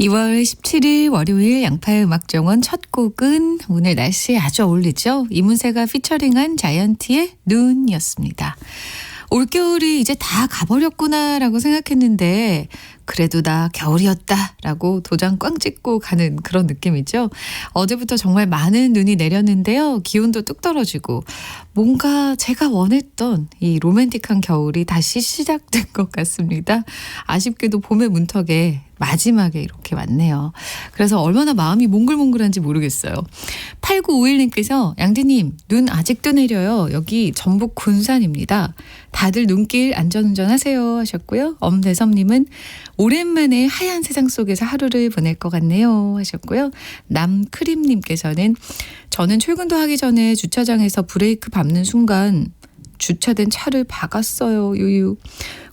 2월 17일 월요일 양파의 음악정원 첫 곡은 오늘 날씨에 아주 어울리죠. 이문세가 피처링한 자이언티의 눈이었습니다. 올겨울이 이제 다 가버렸구나라고 생각했는데 그래도 나 겨울이었다라고 도장 꽝 찍고 가는 그런 느낌이죠. 어제부터 정말 많은 눈이 내렸는데요. 기온도 뚝 떨어지고 뭔가 제가 원했던 이 로맨틱한 겨울이 다시 시작된 것 같습니다. 아쉽게도 봄의 문턱에 마지막에 이렇게 왔네요. 그래서 얼마나 마음이 몽글몽글한지 모르겠어요. 8951님께서 양디님 눈 아직도 내려요. 여기 전북 군산입니다. 다들 눈길 안전운전하세요 하셨고요. 엄대섭님은 오랜만에 하얀 세상 속에서 하루를 보낼 것 같네요 하셨고요. 남크림님께서는 저는 출근도 하기 전에 주차장에서 브레이크 밟는 순간 주차된 차를 박았어요. 유유.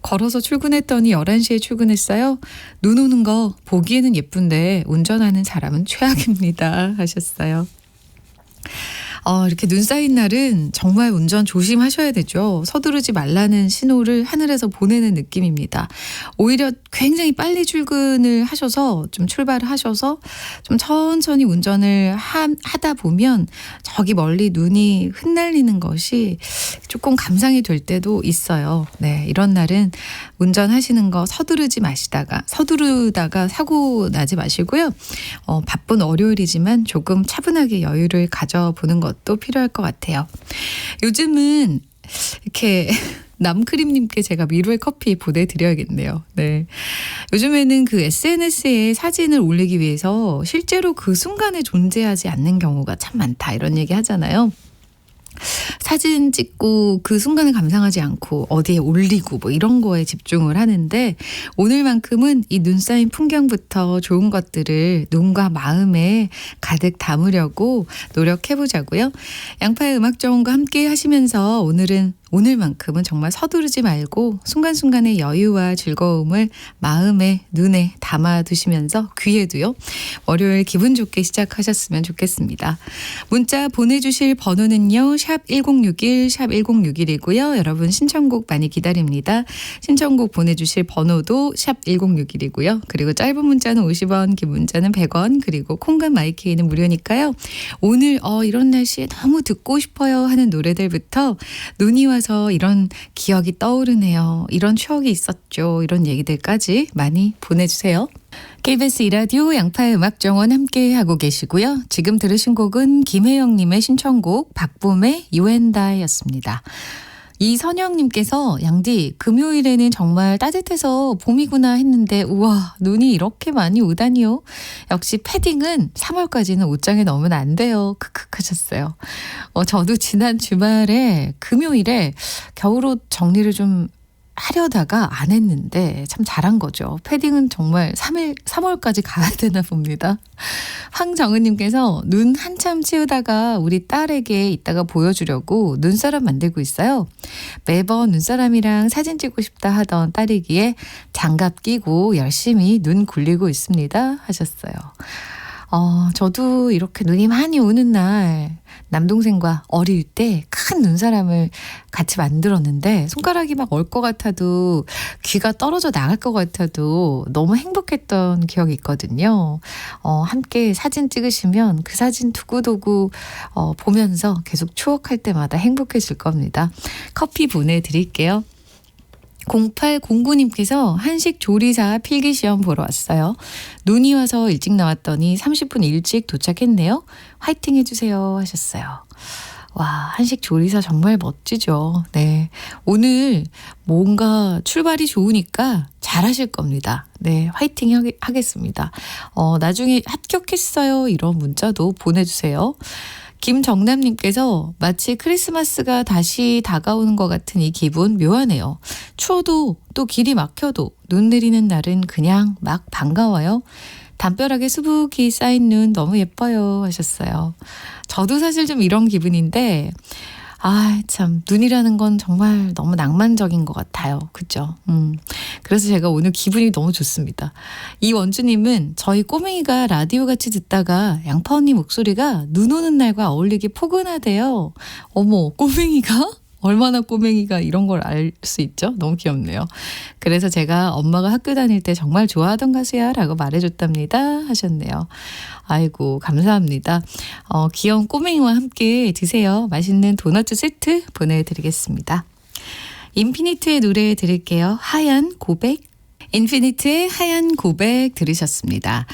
걸어서 출근했더니 11시에 출근했어요. 눈 오는 거 보기에는 예쁜데 운전하는 사람은 최악입니다 하셨어요. 이렇게 눈 쌓인 날은 정말 운전 조심하셔야 되죠. 서두르지 말라는 신호를 하늘에서 보내는 느낌입니다. 오히려 굉장히 빨리 출근을 하셔서 좀 출발을 하셔서 좀 천천히 운전을 하다 보면 저기 멀리 눈이 흩날리는 것이 조금 감상이 될 때도 있어요. 네, 이런 날은 운전하시는 거 서두르다가 사고 나지 마시고요. 바쁜 월요일이지만 조금 차분하게 여유를 가져보는 것도 필요할 것 같아요. 요즘은 이렇게 남크림님께 제가 미루의 커피 보내드려야겠네요. 네. 요즘에는 그 SNS에 사진을 올리기 위해서 실제로 그 순간에 존재하지 않는 경우가 참 많다 이런 얘기 하잖아요. 사진 찍고 그 순간을 감상하지 않고 어디에 올리고 뭐 이런 거에 집중을 하는데 오늘만큼은 이 눈 쌓인 풍경부터 좋은 것들을 눈과 마음에 가득 담으려고 노력해보자고요. 양파의 음악정원과 함께 하시면서 오늘만큼은 정말 서두르지 말고 순간순간의 여유와 즐거움을 마음에 눈에 담아두시면서 귀에도요. 월요일 기분 좋게 시작하셨으면 좋겠습니다. 문자 보내주실 번호는요. 샵 1061, 샵 1061이고요. 여러분 신청곡 많이 기다립니다. 신청곡 보내주실 번호도 샵 1061이고요. 그리고 짧은 문자는 50원, 긴 문자는 100원, 그리고 콩과 마이케이는 무료니까요. 오늘 이런 날씨에 너무 듣고 싶어요 하는 노래들부터 눈이 와서 이런 기억이 떠오르네요. 이런 추억이 있었죠. 이런 얘기들까지 많이 보내주세요. KBS 이라디오 양파의 음악정원 함께하고 계시고요. 지금 들으신 곡은 김혜영님의 신청곡 박봄의 You and I였습니다. 이선영님께서 양디 금요일에는 정말 따뜻해서 봄이구나 했는데 우와 눈이 이렇게 많이 오다니요. 역시 패딩은 3월까지는 옷장에 넣으면 안 돼요. 크크 하셨어요. 저도 지난 주말에 금요일에 겨울옷 정리를 좀 하려다가 안 했는데 참 잘한 거죠. 패딩은 정말 3월까지 가야 되나 봅니다. 황정은님께서 눈 한참 치우다가 우리 딸에게 이따가 보여주려고 눈사람 만들고 있어요. 매번 눈사람이랑 사진 찍고 싶다 하던 딸이기에 장갑 끼고 열심히 눈 굴리고 있습니다 하셨어요. 저도 이렇게 눈이 많이 오는 날 남동생과 어릴 때 큰 눈사람을 같이 만들었는데 손가락이 막 얼 것 같아도 귀가 떨어져 나갈 것 같아도 너무 행복했던 기억이 있거든요. 함께 사진 찍으시면 그 사진 두고두고 보면서 계속 추억할 때마다 행복해질 겁니다. 커피 보내드릴게요. 0809님께서 한식 조리사 필기시험 보러 왔어요. 눈이 와서 일찍 나왔더니 30분 일찍 도착했네요. 화이팅 해주세요 하셨어요. 와, 한식 조리사 정말 멋지죠. 네. 오늘 뭔가 출발이 좋으니까 잘하실 겁니다. 네. 화이팅 하겠습니다. 나중에 합격했어요. 이런 문자도 보내주세요. 김정남님께서 마치 크리스마스가 다시 다가오는 것 같은 이 기분 묘하네요. 추워도 또 길이 막혀도 눈 내리는 날은 그냥 막 반가워요. 담벼락에 수북이 쌓인 눈 너무 예뻐요 하셨어요. 저도 사실 좀 이런 기분인데 참 눈이라는 건 정말 너무 낭만적인 것 같아요. 그죠? 그래서 제가 오늘 기분이 너무 좋습니다. 이원주님은 저희 꼬맹이가 라디오 같이 듣다가 양파 언니 목소리가 눈 오는 날과 어울리게 포근하대요. 어머, 꼬맹이가? 얼마나 꼬맹이가 이런 걸 알 수 있죠? 너무 귀엽네요. 그래서 제가 엄마가 학교 다닐 때 정말 좋아하던 가수야 라고 말해줬답니다 하셨네요. 아이고 감사합니다. 귀여운 꼬맹이와 함께 드세요. 맛있는 도넛 세트 보내드리겠습니다. 인피니트의 노래 들을게요. 하얀 고백. 인피니트의 하얀 고백 들으셨습니다.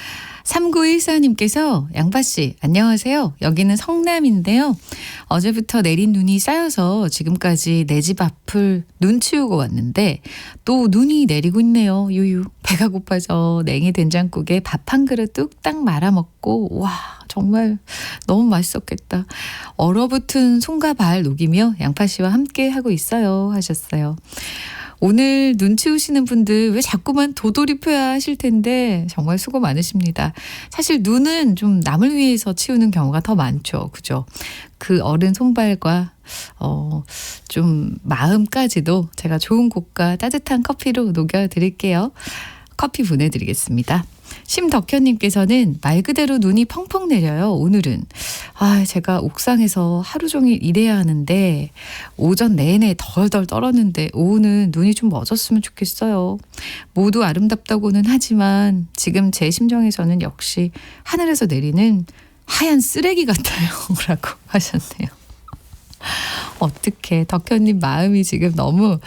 3914님께서 양파씨 안녕하세요. 여기는 성남인데요. 어제부터 내린 눈이 쌓여서 지금까지 내 집 앞을 눈 치우고 왔는데 또 눈이 내리고 있네요. 유유. 배가 고파서 냉이 된장국에 밥 한 그릇 뚝딱 말아먹고 와 정말 너무 맛있었겠다. 얼어붙은 손과 발 녹이며 양파씨와 함께 하고 있어요 하셨어요. 오늘 눈 치우시는 분들 왜 자꾸만 도돌이 펴야 하실 텐데 정말 수고 많으십니다. 사실 눈은 좀 남을 위해서 치우는 경우가 더 많죠. 그죠? 그 어른 손발과 좀 마음까지도 제가 좋은 곡과 따뜻한 커피로 녹여드릴게요. 커피 보내드리겠습니다. 심덕현님께서는 말 그대로 눈이 펑펑 내려요. 오늘은 제가 옥상에서 하루 종일 일해야 하는데 오전 내내 덜덜 떨었는데 오후는 눈이 좀 멎었으면 좋겠어요. 모두 아름답다고는 하지만 지금 제 심정에서는 역시 하늘에서 내리는 하얀 쓰레기 같아요 라고 하셨네요. 어떡해. 덕현님 마음이 지금 너무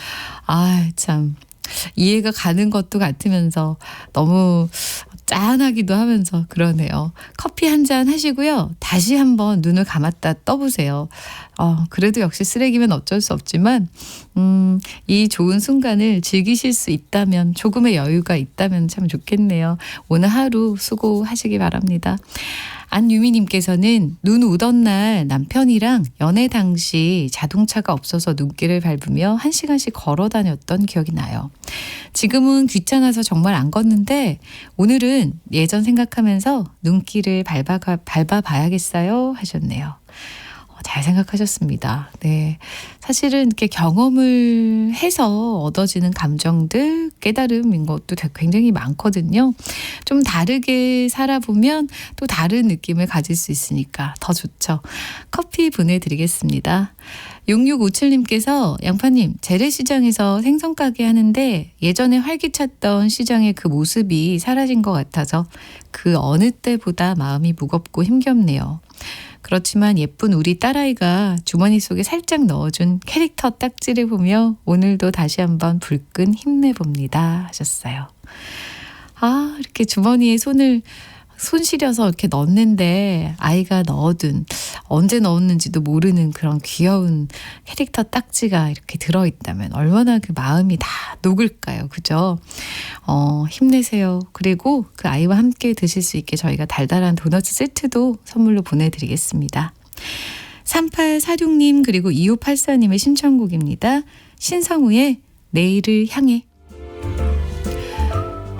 참 이해가 가는 것도 같으면서 너무 짠하기도 하면서 그러네요. 커피 한 잔 하시고요. 다시 한번 눈을 감았다 떠보세요. 그래도 역시 쓰레기면 어쩔 수 없지만 이 좋은 순간을 즐기실 수 있다면 조금의 여유가 있다면 참 좋겠네요. 오늘 하루 수고하시기 바랍니다. 안유미님께서는 눈 오던 날 남편이랑 연애 당시 자동차가 없어서 눈길을 밟으며 1시간씩 걸어 다녔던 기억이 나요. 지금은 귀찮아서 정말 안 걷는데 오늘은 예전 생각하면서 눈길을 밟아봐야겠어요 하셨네요. 잘 생각하셨습니다. 네. 사실은 이렇게 경험을 해서 얻어지는 감정들, 깨달음인 것도 굉장히 많거든요. 좀 다르게 살아보면 또 다른 느낌을 가질 수 있으니까 더 좋죠. 커피 보내드리겠습니다. 6657님께서 양파님 재래시장에서 생선가게 하는데 예전에 활기찼던 시장의 그 모습이 사라진 것 같아서 그 어느 때보다 마음이 무겁고 힘겹네요. 그렇지만 예쁜 우리 딸아이가 주머니 속에 살짝 넣어준 캐릭터 딱지를 보며 오늘도 다시 한번 불끈 힘내봅니다 하셨어요. 이렇게 주머니에 손 시려서 이렇게 넣는데 아이가 넣어둔 언제 넣었는지도 모르는 그런 귀여운 캐릭터 딱지가 이렇게 들어있다면 얼마나 그 마음이 다 녹을까요? 그죠? 힘내세요. 그리고 그 아이와 함께 드실 수 있게 저희가 달달한 도넛 세트도 선물로 보내드리겠습니다. 3846님 그리고 2584님의 신청곡입니다. 신성우의 내일을 향해.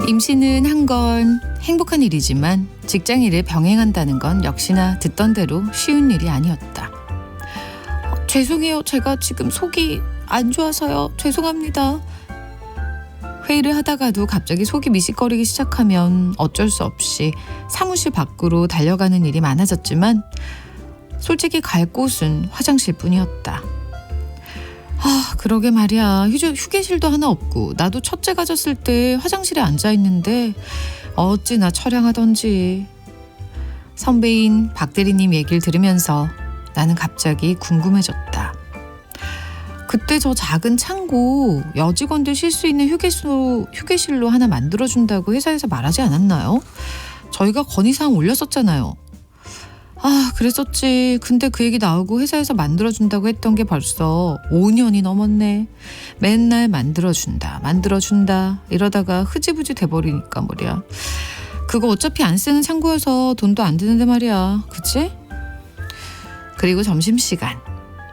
임신은 한 건 행복한 일이지만 직장 일을 병행한다는 건 역시나 듣던 대로 쉬운 일이 아니었다. 죄송해요. 제가 지금 속이 안 좋아서요. 죄송합니다. 회의를 하다가도 갑자기 속이 미식거리기 시작하면 어쩔 수 없이 사무실 밖으로 달려가는 일이 많아졌지만 솔직히 갈 곳은 화장실뿐이었다. 그러게 말이야. 휴게실도 하나 없고 나도 첫째 가졌을 때 화장실에 앉아있는데 어찌나 처량하던지. 선배인 박 대리님 얘기를 들으면서 나는 갑자기 궁금해졌다. 그때 저 작은 창고 여직원들 쉴 수 있는 휴게실로 하나 만들어준다고 회사에서 말하지 않았나요? 저희가 건의사항 올렸었잖아요. 그랬었지. 근데 그 얘기 나오고 회사에서 만들어준다고 했던 게 벌써 5년이 넘었네. 맨날 만들어준다 이러다가 흐지부지 돼버리니까 말이야. 그거 어차피 안 쓰는 창고여서 돈도 안 드는데 말이야. 그치? 그리고 점심시간.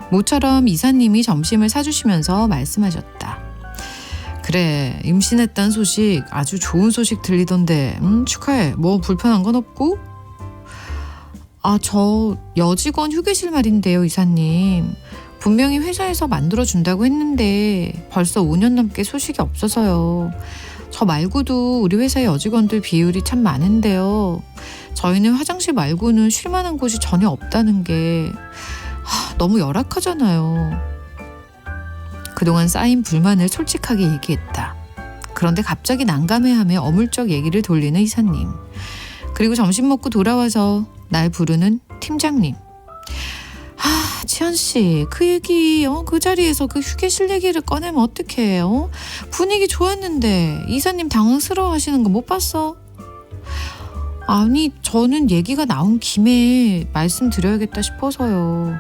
모처럼 이사님이 점심을 사주시면서 말씀하셨다. 그래, 임신했다는 소식 아주 좋은 소식 들리던데 축하해. 뭐 불편한 건 없고? 저 여직원 휴게실 말인데요, 이사님. 분명히 회사에서 만들어준다고 했는데 벌써 5년 넘게 소식이 없어서요. 저 말고도 우리 회사의 여직원들 비율이 참 많은데요. 저희는 화장실 말고는 쉴만한 곳이 전혀 없다는 게 너무 열악하잖아요. 그동안 쌓인 불만을 솔직하게 얘기했다. 그런데 갑자기 난감해하며 어물쩍 얘기를 돌리는 이사님. 그리고 점심 먹고 돌아와서 날 부르는 팀장님. 지연씨, 그 얘기 그 자리에서 그 휴게실 얘기를 꺼내면 어떡해. 분위기 좋았는데 이사님 당황스러워하시는 거 못 봤어? 아니, 저는 얘기가 나온 김에 말씀드려야겠다 싶어서요.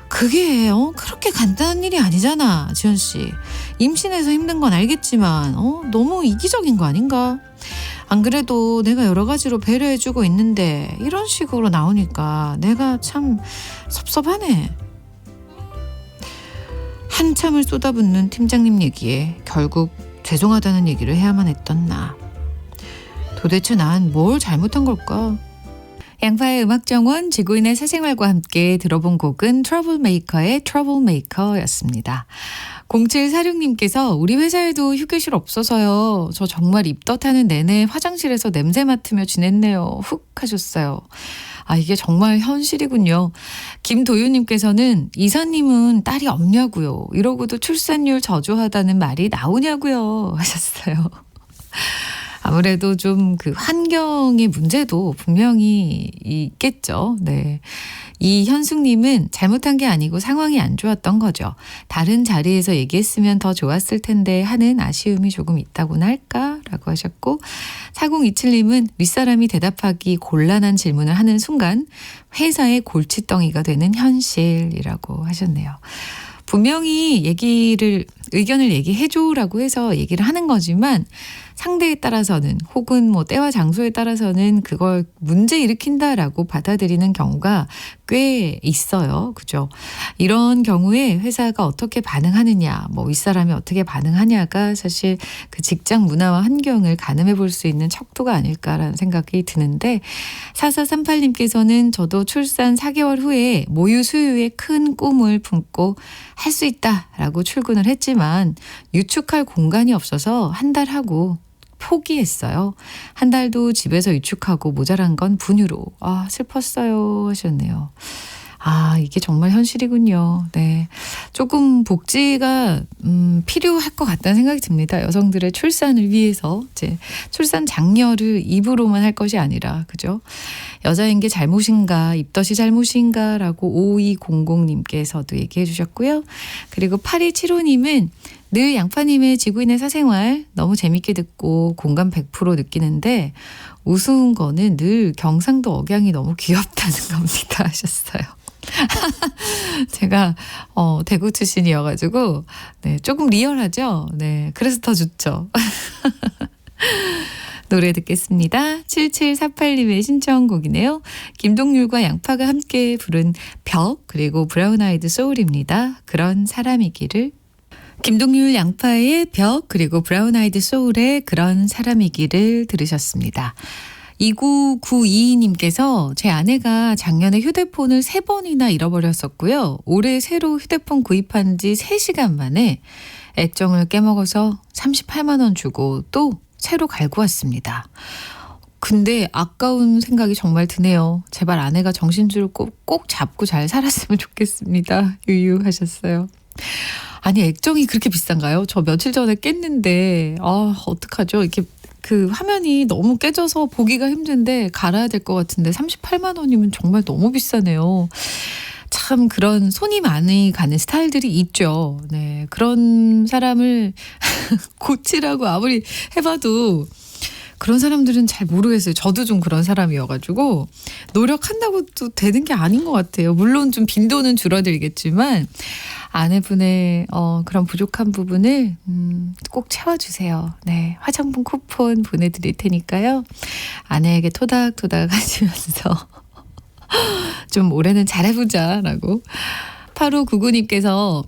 그게 그렇게 간단한 일이 아니잖아, 지연씨. 임신해서 힘든 건 알겠지만 너무 이기적인 거 아닌가? 안 그래도 내가 여러 가지로 배려해주고 있는데 이런 식으로 나오니까 내가 참 섭섭하네. 한참을 쏟아붓는 팀장님 얘기에 결국 죄송하다는 얘기를 해야만 했던 나. 도대체 난 뭘 잘못한 걸까? 양파의 음악정원 지구인의 사생활과 함께 들어본 곡은 트러블메이커의 트러블메이커였습니다. 0746님께서 우리 회사에도 휴게실 없어서요. 저 정말 입덧하는 내내 화장실에서 냄새 맡으며 지냈네요. 훅 하셨어요. 이게 정말 현실이군요. 김도윤님께서는 이사님은 딸이 없냐고요. 이러고도 출산율 저조하다는 말이 나오냐고요 하셨어요. 아무래도 좀 그 환경의 문제도 분명히 있겠죠. 네. 이현숙님은 잘못한 게 아니고 상황이 안 좋았던 거죠. 다른 자리에서 얘기했으면 더 좋았을 텐데 하는 아쉬움이 조금 있다고나 할까라고 하셨고, 4027님은 윗사람이 대답하기 곤란한 질문을 하는 순간 회사의 골칫덩이가 되는 현실이라고 하셨네요. 분명히 의견을 얘기해줘라고 해서 얘기를 하는 거지만 상대에 따라서는 혹은 때와 장소에 따라서는 그걸 문제 일으킨다라고 받아들이는 경우가 꽤 있어요. 그죠? 이런 경우에 회사가 어떻게 반응하느냐, 윗사람이 어떻게 반응하냐가 사실 그 직장 문화와 환경을 가늠해 볼 수 있는 척도가 아닐까라는 생각이 드는데, 4438님께서는 저도 출산 4개월 후에 모유 수유에 큰 꿈을 품고 할 수 있다라고 출근을 했지만 유축할 공간이 없어서 한 달 하고 포기했어요. 한 달도 집에서 유축하고 모자란 건 분유로. 슬펐어요 하셨네요. 이게 정말 현실이군요. 네. 조금 복지가 필요할 것 같다는 생각이 듭니다. 여성들의 출산을 위해서 이제 출산 장려를 입으로만 할 것이 아니라, 그죠? 여자인 게 잘못인가, 입덧이 잘못인가라고 5200님께서도 얘기해 주셨고요. 그리고 8275님은 늘 양파님의 지구인의 사생활 너무 재밌게 듣고 공감 100% 느끼는데 우스운 거는 늘 경상도 억양이 너무 귀엽다는 겁니다 하셨어요. 제가 대구 출신이어가지고 네, 조금 리얼하죠. 네, 그래서 더 좋죠. 노래 듣겠습니다. 7748님의 신청곡이네요. 김동률과 양파가 함께 부른 벽, 그리고 브라운 아이드 소울입니다. 그런 사람이기를. 김동률 양파의 벽, 그리고 브라운 아이드 소울의 그런 사람이기를 들으셨습니다. 2992님께서 제 아내가 작년에 휴대폰을 3번이나 잃어버렸었고요. 올해 새로 휴대폰 구입한 지 3시간 만에 액정을 깨먹어서 38만 원 주고 또 새로 갈고 왔습니다. 근데 아까운 생각이 정말 드네요. 제발 아내가 정신줄을 꼭 잡고 잘 살았으면 좋겠습니다. 유유하셨어요. 아니, 액정이 그렇게 비싼가요? 저 며칠 전에 깼는데 어떡하죠? 이렇게 그 화면이 너무 깨져서 보기가 힘든데 갈아야 될 것 같은데 38만 원이면 정말 너무 비싸네요. 참 그런 손이 많이 가는 스타일들이 있죠. 네, 그런 사람을 고치라고 아무리 해봐도 그런 사람들은 잘 모르겠어요. 저도 좀 그런 사람이어가지고 노력한다고 또 되는 게 아닌 것 같아요. 물론 좀 빈도는 줄어들겠지만 아내분의 그런 부족한 부분을 꼭 채워주세요. 네, 화장품 쿠폰 보내드릴 테니까요. 아내에게 토닥토닥 하시면서 좀 올해는 잘해보자라고. 8599님께서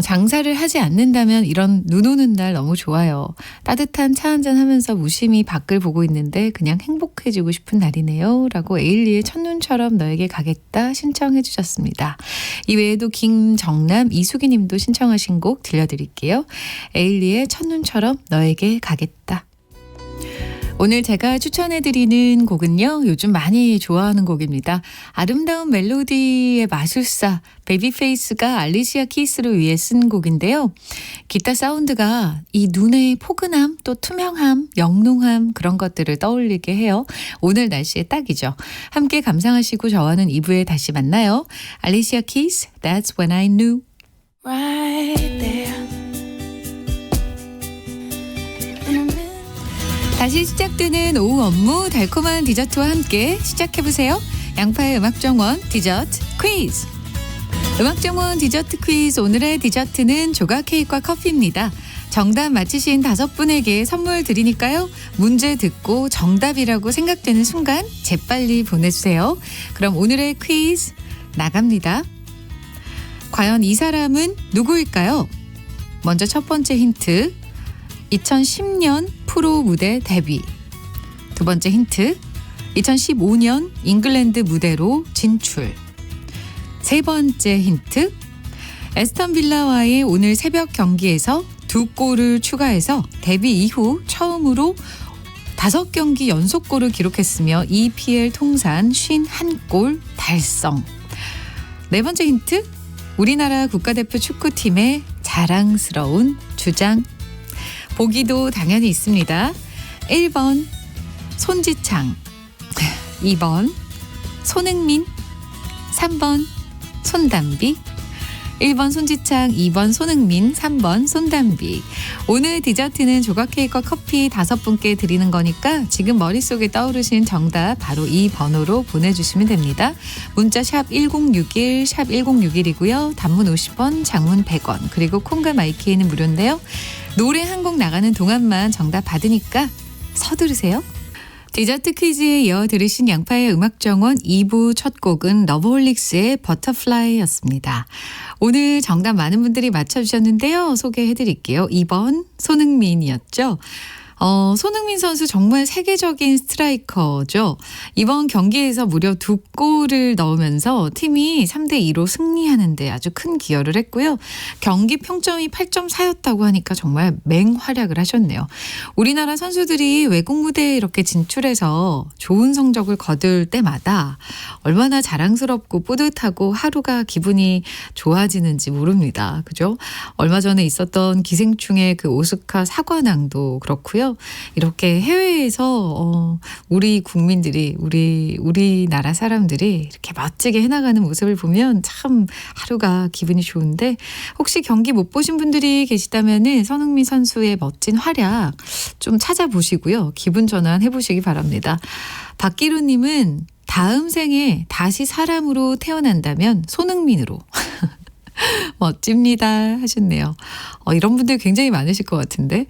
장사를 하지 않는다면 이런 눈 오는 날 너무 좋아요. 따뜻한 차 한잔 하면서 무심히 밖을 보고 있는데 그냥 행복해지고 싶은 날이네요. 라고 에일리의 첫눈처럼 너에게 가겠다 신청해 주셨습니다. 이외에도 김정남, 이수기 님도 신청하신 곡 들려드릴게요. 에일리의 첫눈처럼 너에게 가겠다. 오늘 제가 추천해드리는 곡은요. 요즘 많이 좋아하는 곡입니다. 아름다운 멜로디의 마술사 베이비페이스가 알리시아 키스를 위해 쓴 곡인데요. 기타 사운드가 이 눈의 포근함 또 투명함, 영롱함 그런 것들을 떠올리게 해요. 오늘 날씨에 딱이죠. 함께 감상하시고 저와는 2부에 다시 만나요. 알리시아 키스, That's When I Knew. Right there. 다시 시작되는 오후 업무 달콤한 디저트와 함께 시작해보세요. 양파의 음악정원 디저트 퀴즈. 음악정원 디저트 퀴즈 오늘의 디저트는 조각 케이크와 커피입니다. 정답 맞히신 5분에게 선물 드리니까요. 문제 듣고 정답이라고 생각되는 순간 재빨리 보내주세요. 그럼 오늘의 퀴즈 나갑니다. 과연 이 사람은 누구일까요? 먼저 첫 번째 힌트. 2010년 프로 무대 데뷔. 두 번째 힌트. 2015년 잉글랜드 무대로 진출. 세 번째 힌트. 에스턴 빌라와의 오늘 새벽 경기에서 2골을 추가해서 데뷔 이후 처음으로 5경기 연속골을 기록했으며 EPL 통산 51골 달성. 네 번째 힌트. 우리나라 국가대표 축구팀의 자랑스러운 주장. 보기도 당연히 있습니다. 1번 손지창, 2번 손흥민, 3번 손담비. 1번 손지창, 2번 손흥민, 3번 손담비. 오늘 디저트는 조각 케이크와 커피 5분께 드리는 거니까 지금 머릿속에 떠오르신 정답 바로 이 번호로 보내주시면 됩니다. 문자 샵 1061, 샵 1061이고요. 단문 50원, 장문 100원, 그리고 콩과 마이키에는 무료인데요. 노래 한 곡 나가는 동안만 정답 받으니까 서두르세요. 디저트 퀴즈에 이어 들으신 양파의 음악정원 2부 첫 곡은 러브홀릭스의 버터플라이였습니다. 오늘 정답 많은 분들이 맞춰주셨는데요. 소개해드릴게요. 2번 손흥민이었죠. 손흥민 선수 정말 세계적인 스트라이커죠. 이번 경기에서 무려 2골을 넣으면서 팀이 3대2로 승리하는데 아주 큰 기여를 했고요. 경기 평점이 8.4였다고 하니까 정말 맹활약을 하셨네요. 우리나라 선수들이 외국 무대에 이렇게 진출해서 좋은 성적을 거둘 때마다 얼마나 자랑스럽고 뿌듯하고 하루가 기분이 좋아지는지 모릅니다. 그죠? 얼마 전에 있었던 기생충의 그 오스카 사관왕도 그렇고요. 이렇게 해외에서 우리 국민들이 우리나라 사람들이 이렇게 멋지게 해나가는 모습을 보면 참 하루가 기분이 좋은데 혹시 경기 못 보신 분들이 계시다면은 손흥민 선수의 멋진 활약 좀 찾아보시고요. 기분 전환 해보시기 바랍니다. 박기루님은 다음 생에 다시 사람으로 태어난다면 손흥민으로. 멋집니다 하셨네요. 이런 분들 굉장히 많으실 것 같은데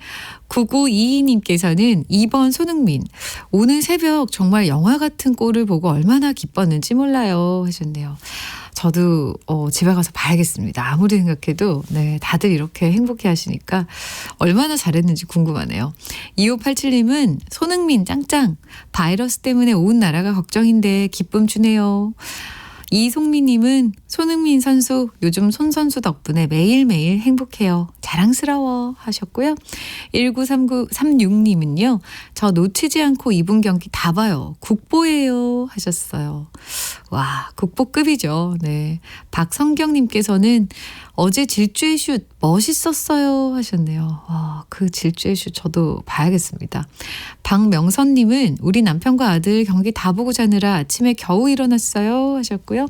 9922님께서는 2번 손흥민. 오늘 새벽 정말 영화 같은 골을 보고 얼마나 기뻤는지 몰라요 하셨네요. 저도 집에 가서 봐야겠습니다. 아무리 생각해도 네, 다들 이렇게 행복해 하시니까 얼마나 잘했는지 궁금하네요. 2587님은 손흥민 짱짱. 바이러스 때문에 온 나라가 걱정인데 기쁨 주네요. 이송미님은 손흥민 선수 요즘 손 선수 덕분에 매일매일 행복해요. 자랑스러워 하셨고요. 1936님은요. 저 놓치지 않고 이분 경기 다 봐요. 국보예요 하셨어요. 와 국보급이죠. 네. 박성경님께서는 어제 질주의 슛 멋있었어요 하셨네요. 그 질주의 슛 저도 봐야겠습니다. 박명선님은 우리 남편과 아들 경기 다 보고 자느라 아침에 겨우 일어났어요 하셨고요.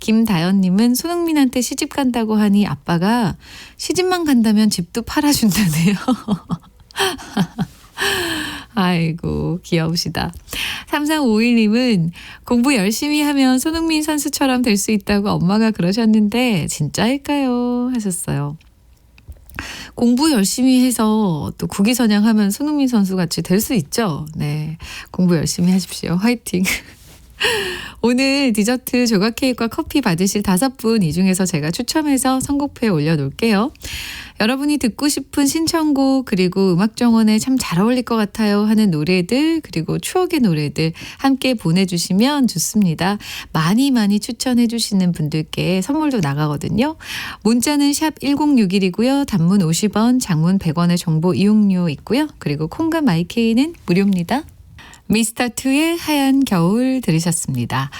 김다연님은 손흥민한테 시집 간다고 하니 아빠가 시집만 간다면 집도 팔아준다네요. 아이고 귀여우시다. 3351님은 공부 열심히 하면 손흥민 선수처럼 될 수 있다고 엄마가 그러셨는데 진짜일까요? 하셨어요. 공부 열심히 해서 또 국위선양하면 손흥민 선수 같이 될 수 있죠. 네, 공부 열심히 하십시오. 화이팅. 오늘 디저트 조각 케이크와 커피 받으실 5분 이 중에서 제가 추첨해서 선곡표에 올려놓을게요. 여러분이 듣고 싶은 신청곡 그리고 음악정원에 참 잘 어울릴 것 같아요 하는 노래들 그리고 추억의 노래들 함께 보내주시면 좋습니다. 많이 추천해 주시는 분들께 선물도 나가거든요. 문자는 샵 1061이고요. 단문 50원, 장문 100원의 정보 이용료 있고요. 그리고 콩과 마이케이는 무료입니다. 미스터2의 하얀 겨울 들으셨습니다.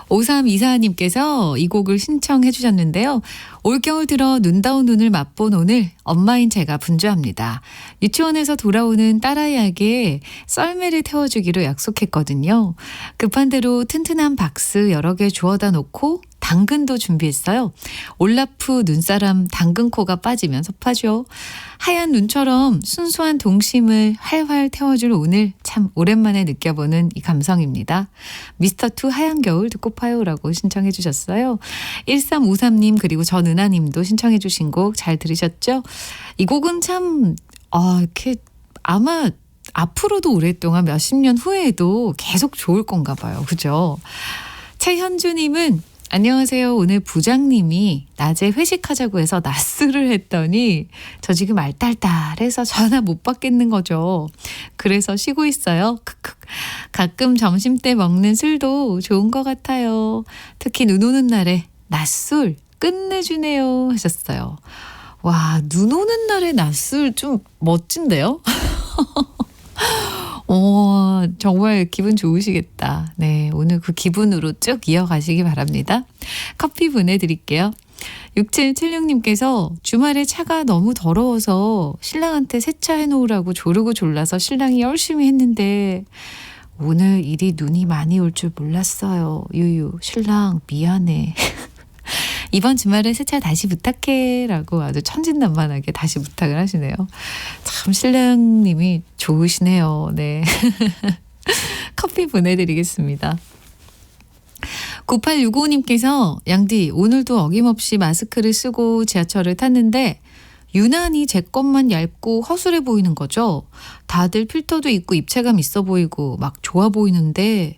5324님께서 이 곡을 신청해 주셨는데요. 올겨울 들어 눈다운 눈을 맛본 오늘 엄마인 제가 분주합니다. 유치원에서 돌아오는 딸아이에게 썰매를 태워주기로 약속했거든요. 급한 대로 튼튼한 박스 여러 개 주워다 놓고 당근도 준비했어요. 올라프 눈사람 당근코가 빠지면 섭하죠. 하얀 눈처럼 순수한 동심을 활활 태워줄 오늘 참 오랜만에 느껴보는 이 감성입니다. 미스터2 하얀 겨울 듣고 파요라고 신청해 주셨어요. 1353님 그리고 전은하님도 신청해 주신 곡 잘 들으셨죠? 이 곡은 참 이렇게 아마 앞으로도 오랫동안 몇십 년 후에도 계속 좋을 건가 봐요. 그죠? 최현주님은 안녕하세요. 오늘 부장님이 낮에 회식하자고 해서 낮술을 했더니 저 지금 알딸딸해서 전화 못 받겠는 거죠. 그래서 쉬고 있어요. 크크. 가끔 점심때 먹는 술도 좋은 것 같아요. 특히 눈 오는 날에 낮술 끝내주네요 하셨어요. 와, 눈 오는 날에 낮술 좀 멋진데요? 정말 기분 좋으시겠다. 네, 오늘 그 기분으로 쭉 이어가시기 바랍니다. 커피 보내드릴게요. 6776님께서 주말에 차가 너무 더러워서 신랑한테 세차해 놓으라고 조르고 졸라서 신랑이 열심히 했는데 오늘 일이 눈이 많이 올 줄 몰랐어요. 유유, 신랑 미안해. 이번 주말에 세차 다시 부탁해 라고 아주 천진난만하게 다시 부탁을 하시네요. 참 신랑님이 좋으시네요. 네. 커피 보내드리겠습니다. 9865님께서 양디 오늘도 어김없이 마스크를 쓰고 지하철을 탔는데 유난히 제 것만 얇고 허술해 보이는 거죠. 다들 필터도 있고 입체감 있어 보이고 막 좋아 보이는데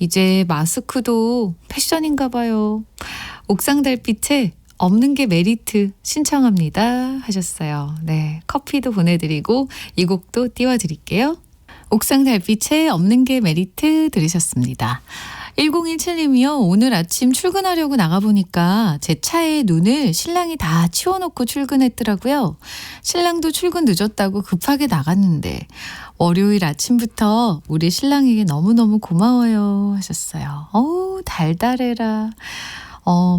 이제 마스크도 패션인가 봐요. 옥상 달빛에 없는 게 메리트 신청합니다 하셨어요. 네, 커피도 보내드리고 이 곡도 띄워드릴게요. 옥상 달빛에 없는 게 메리트 들으셨습니다. 1017님이요. 오늘 아침 출근하려고 나가보니까 제 차에 눈을 신랑이 다 치워놓고 출근했더라고요. 신랑도 출근 늦었다고 급하게 나갔는데 월요일 아침부터 우리 신랑에게 너무너무 고마워요 하셨어요. 어우 달달해라.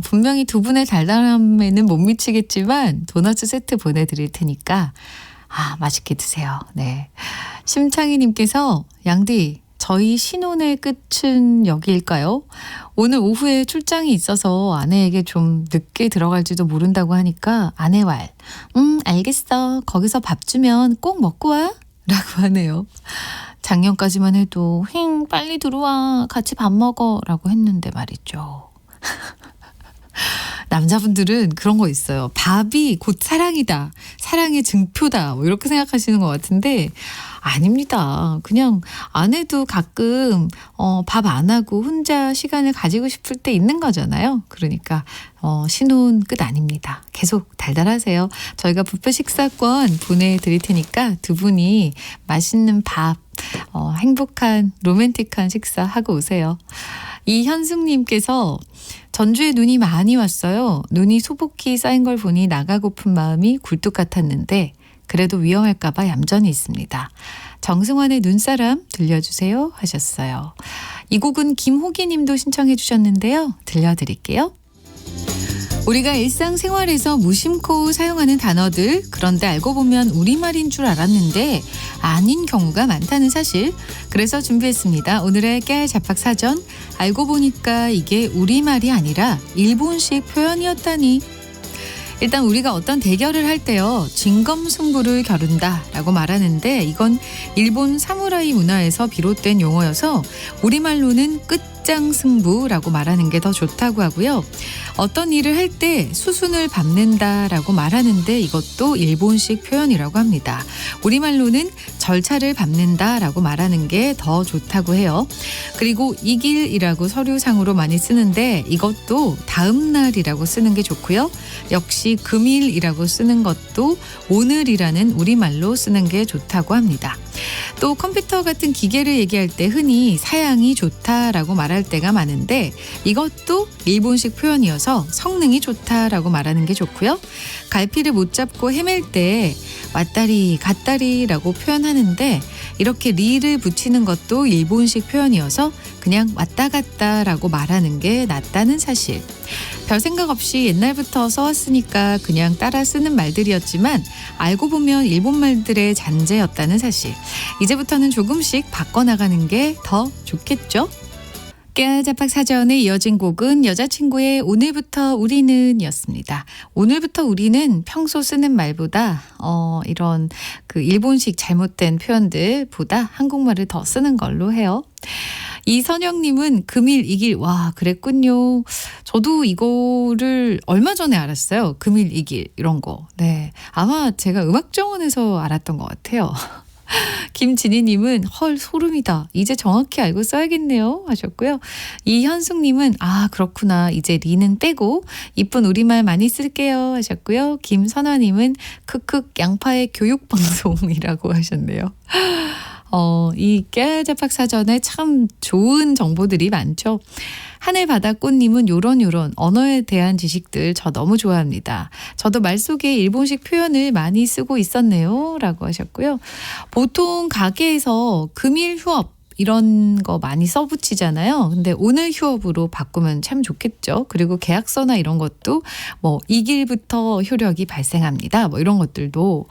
분명히 두 분의 달달함에는 못 미치겠지만 도넛 세트 보내드릴 테니까 맛있게 드세요. 네. 심창희님께서 양디 저희 신혼의 끝은 여기일까요? 오늘 오후에 출장이 있어서 아내에게 좀 늦게 들어갈지도 모른다고 하니까 아내 말 알겠어. 거기서 밥 주면 꼭 먹고 와 라고 하네요. 작년까지만 해도 빨리 들어와 같이 밥 먹어 라고 했는데 말이죠. 남자분들은 그런 거 있어요. 밥이 곧 사랑이다. 사랑의 증표다. 뭐 이렇게 생각하시는 것 같은데 아닙니다. 그냥 아내도 가끔 밥 안 하고 혼자 시간을 가지고 싶을 때 있는 거잖아요. 그러니까 신혼 끝 아닙니다. 계속 달달하세요. 저희가 뷔페 식사권 보내드릴 테니까 두 분이 맛있는 밥 행복한 로맨틱한 식사 하고 오세요. 이현숙님께서 전주에 눈이 많이 왔어요. 눈이 소복히 쌓인 걸 보니 나가고픈 마음이 굴뚝 같았는데 그래도 위험할까 봐 얌전히 있습니다. 정승환의 눈사람 들려주세요 하셨어요. 이 곡은 김호기 님도 신청해 주셨는데요. 들려드릴게요. 우리가 일상생활에서 무심코 사용하는 단어들, 그런데 알고 보면 우리말인 줄 알았는데 아닌 경우가 많다는 사실. 그래서 준비했습니다. 오늘의 깨알 잡학 사전. 알고 보니까 이게 우리말이 아니라 일본식 표현이었다니. 일단 우리가 어떤 대결을 할 때요. 진검승부를 겨룬다라고 말하는데 이건 일본 사무라이 문화에서 비롯된 용어여서 우리말로는 끝장승부라고 말하는 게 더 좋다고 하고요. 어떤 일을 할 때 수순을 밟는다라고 말하는데 이것도 일본식 표현이라고 합니다. 우리말로는 절차를 밟는다라고 말하는 게 더 좋다고 해요. 그리고 이 길이라고 서류상으로 많이 쓰는데 이것도 다음 날이라고 쓰는 게 좋고요. 역시 금일이라고 쓰는 것도 오늘이라는 우리말로 쓰는 게 좋다고 합니다. 또 컴퓨터 같은 기계를 얘기할 때 흔히 사양이 좋다라고 말할 때가 많은데 이것도 일본식 표현이어서 성능이 좋다라고 말하는 게 좋고요. 갈피를 못 잡고 헤맬 때 왔다리 갔다리라고 표현하는데 이렇게 리를 붙이는 것도 일본식 표현이어서 그냥 왔다 갔다라고 말하는 게 낫다는 사실. 별 생각 없이 옛날부터 써왔으니까 그냥 따라 쓰는 말들이었지만 알고 보면 일본 말들의 잔재였다는 사실. 이제부터는 조금씩 바꿔나가는 게 더 좋겠죠? 깨알자팍 사전에 이어진 곡은 여자친구의 오늘부터 우리는 이었습니다. 오늘부터 우리는 평소 쓰는 말보다 이런 그 일본식 잘못된 표현들보다 한국말을 더 쓰는 걸로 해요. 이선영님은 금일 이길, 와, 그랬군요. 저도 이거를 얼마 전에 알았어요. 금일 이길, 이런 거. 네. 아마 제가 음악정원에서 알았던 것 같아요. 김진희님은 헐 소름이다. 이제 정확히 알고 써야겠네요 하셨고요. 이현숙님은 아 그렇구나. 이제 리는 빼고 이쁜 우리말 많이 쓸게요 하셨고요. 김선화님은 크크 양파의 교육방송이라고 하셨네요. 이 깨알자팍 사전에 참 좋은 정보들이 많죠. 하늘바다꽃님은 요런 언어에 대한 지식들 저 너무 좋아합니다. 저도 말 속에 일본식 표현을 많이 쓰고 있었네요 라고 하셨고요. 보통 가게에서 금일 휴업 이런 거 많이 써붙이잖아요. 근데 오늘 휴업으로 바꾸면 참 좋겠죠. 그리고 계약서나 이런 것도 뭐 이 길부터 효력이 발생합니다. 뭐 이런 것들도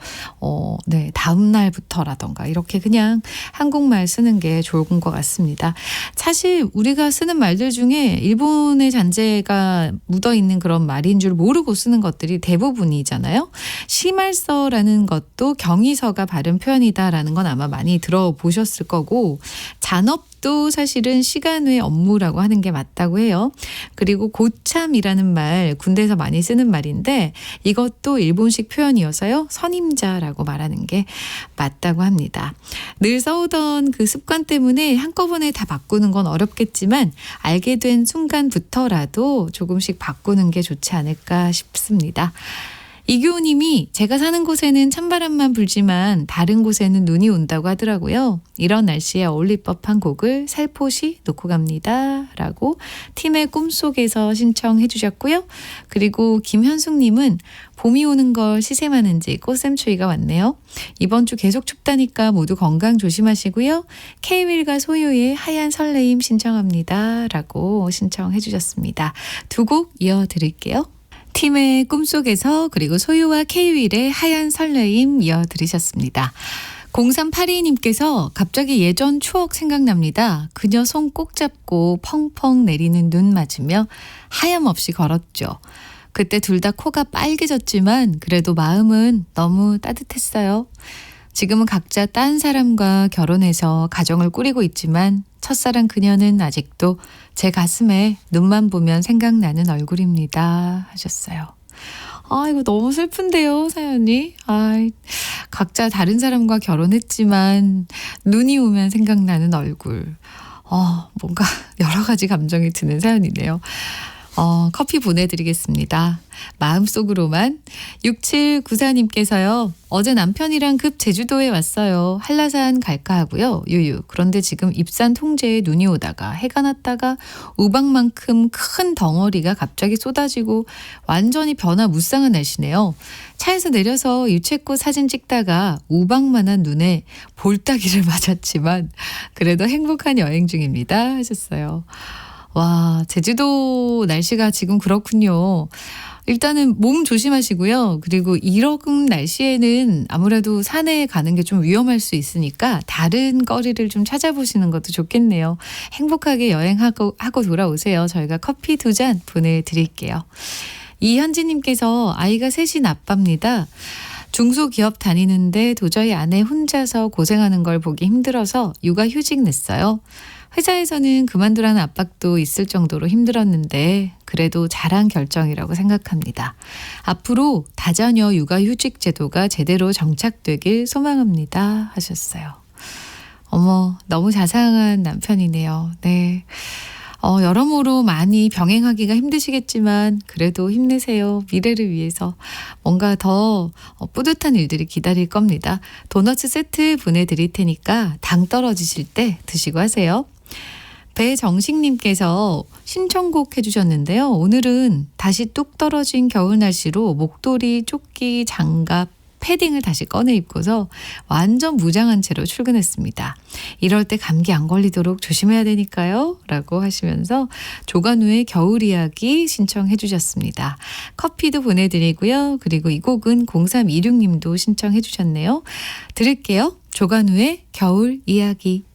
네, 다음 날부터라던가 이렇게 그냥 한국말 쓰는 게 좋은 것 같습니다. 사실 우리가 쓰는 말들 중에 일본의 잔재가 묻어 있는 그런 말인 줄 모르고 쓰는 것들이 대부분이잖아요. 시말서라는 것도 경의서가 바른 표현이다라는 건 아마 많이 들어보셨을 거고 잔업도 사실은 시간 외 업무라고 하는 게 맞다고 해요. 그리고 고참이라는 말 군대에서 많이 쓰는 말인데 이것도 일본식 표현이어서요. 선임자라고 말하는 게 맞다고 합니다. 늘 써오던 그 습관 때문에 한꺼번에 다 바꾸는 건 어렵겠지만 알게 된 순간부터라도 조금씩 바꾸는 게 좋지 않을까 싶습니다. 이교우님이 제가 사는 곳에는 찬바람만 불지만 다른 곳에는 눈이 온다고 하더라고요. 이런 날씨에 어울릴 법한 곡을 살포시 놓고 갑니다. 라고 팀의 꿈속에서 신청해 주셨고요. 그리고 김현숙님은 봄이 오는 걸 시샘하는지 꽃샘추위가 왔네요. 이번 주 계속 춥다니까 모두 건강 조심하시고요. K-윌과 소유의 하얀 설레임 신청합니다. 라고 신청해 주셨습니다. 두 곡 이어드릴게요. 팀의 꿈속에서 그리고 소유와 K-윌의 하얀 설레임 이어들으셨습니다. 0382님께서 갑자기 예전 추억 생각납니다. 그녀 손 꼭 잡고 펑펑 내리는 눈 맞으며 하염없이 걸었죠. 그때 둘 다 코가 빨개졌지만 그래도 마음은 너무 따뜻했어요. 지금은 각자 딴 사람과 결혼해서 가정을 꾸리고 있지만 첫사랑 그녀는 아직도 제 가슴에 눈만 보면 생각나는 얼굴입니다 하셨어요. 아 이거 너무 슬픈데요 사연이. 각자 다른 사람과 결혼했지만 눈이 오면 생각나는 얼굴. 뭔가 여러 가지 감정이 드는 사연이네요. 커피 보내드리겠습니다. 마음속으로만. 6794님께서요. 어제 남편이랑 급 제주도에 왔어요. 한라산 갈까 하고요. 유유. 그런데 지금 입산 통제에 눈이 오다가 해가 났다가 우박만큼 큰 덩어리가 갑자기 쏟아지고 완전히 변화무쌍한 날씨네요. 차에서 내려서 유채꽃 사진 찍다가 우박만한 눈에 볼따기를 맞았지만 그래도 행복한 여행 중입니다 하셨어요. 와, 제주도 날씨가 지금 그렇군요. 일단은 몸 조심하시고요. 그리고 이런 날씨에는 아무래도 산에 가는 게 좀 위험할 수 있으니까 다른 거리를 좀 찾아보시는 것도 좋겠네요. 행복하게 여행하고 돌아오세요. 저희가 커피 2잔 보내드릴게요. 이현지님께서 아이가 셋인 아빠입니다. 중소기업 다니는데 도저히 아내 혼자서 고생하는 걸 보기 힘들어서 육아휴직 냈어요. 회사에서는 그만두라는 압박도 있을 정도로 힘들었는데 그래도 잘한 결정이라고 생각합니다. 앞으로 다자녀 육아휴직 제도가 제대로 정착되길 소망합니다 하셨어요. 어머 너무 자상한 남편이네요. 네. 여러모로 많이 병행하기가 힘드시겠지만 그래도 힘내세요. 미래를 위해서 뭔가 더 뿌듯한 일들이 기다릴 겁니다. 도너츠 세트 보내드릴 테니까 당 떨어지실 때 드시고 하세요. 배정식님께서 신청곡 해주셨는데요. 오늘은 다시 뚝 떨어진 겨울 날씨로 목도리, 조끼, 장갑, 패딩을 다시 꺼내 입고서 완전 무장한 채로 출근했습니다. 이럴 때 감기 안 걸리도록 조심해야 되니까요. 라고 하시면서 조관우의 겨울 이야기 신청해 주셨습니다. 커피도 보내드리고요. 그리고 이 곡은 0326님도 신청해 주셨네요. 들을게요. 조관우의 겨울 이야기.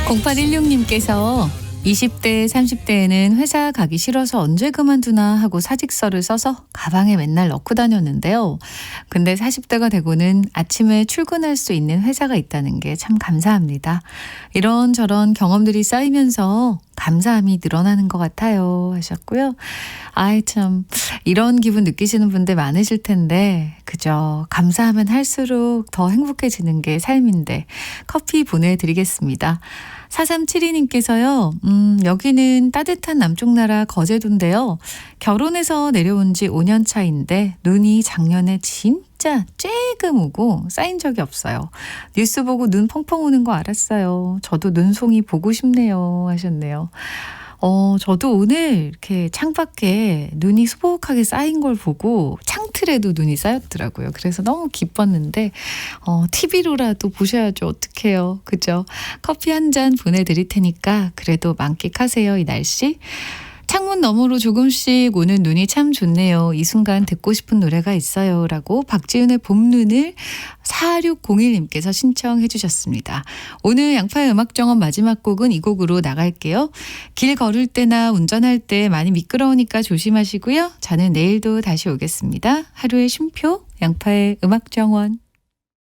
0816님께서 20대, 30대에는 회사 가기 싫어서 언제 그만두나 하고 사직서를 써서 가방에 맨날 넣고 다녔는데요. 근데 40대가 되고는 아침에 출근할 수 있는 회사가 있다는 게 참 감사합니다. 이런저런 경험들이 쌓이면서 감사함이 늘어나는 것 같아요 하셨고요. 아이 참 이런 기분 느끼시는 분들 많으실 텐데 그죠. 감사하면 할수록 더 행복해지는 게 삶인데 커피 보내드리겠습니다. 4372님께서요. 여기는 따뜻한 남쪽 나라 거제도인데요. 결혼해서 내려온 지 5년 차인데 눈이 작년에 진짜 쬐금 오고 쌓인 적이 없어요. 뉴스 보고 눈 펑펑 오는 거 알았어요. 저도 눈송이 보고 싶네요 하셨네요. 저도 오늘 이렇게 창밖에 눈이 수북하게 쌓인 걸 보고 창틀에도 눈이 쌓였더라고요. 그래서 너무 기뻤는데 TV로라도 보셔야죠. 어떡해요. 그죠? 커피 한 잔 보내드릴 테니까 그래도 만끽하세요. 이 날씨. 창문 너머로 조금씩 오는 눈이 참 좋네요. 이 순간 듣고 싶은 노래가 있어요. 라고 박지윤의 봄눈을 4601님께서 신청해 주셨습니다. 오늘 양파의 음악정원 마지막 곡은 이 곡으로 나갈게요. 길 걸을 때나 운전할 때 많이 미끄러우니까 조심하시고요. 저는 내일도 다시 오겠습니다. 하루의 쉼표 양파의 음악정원.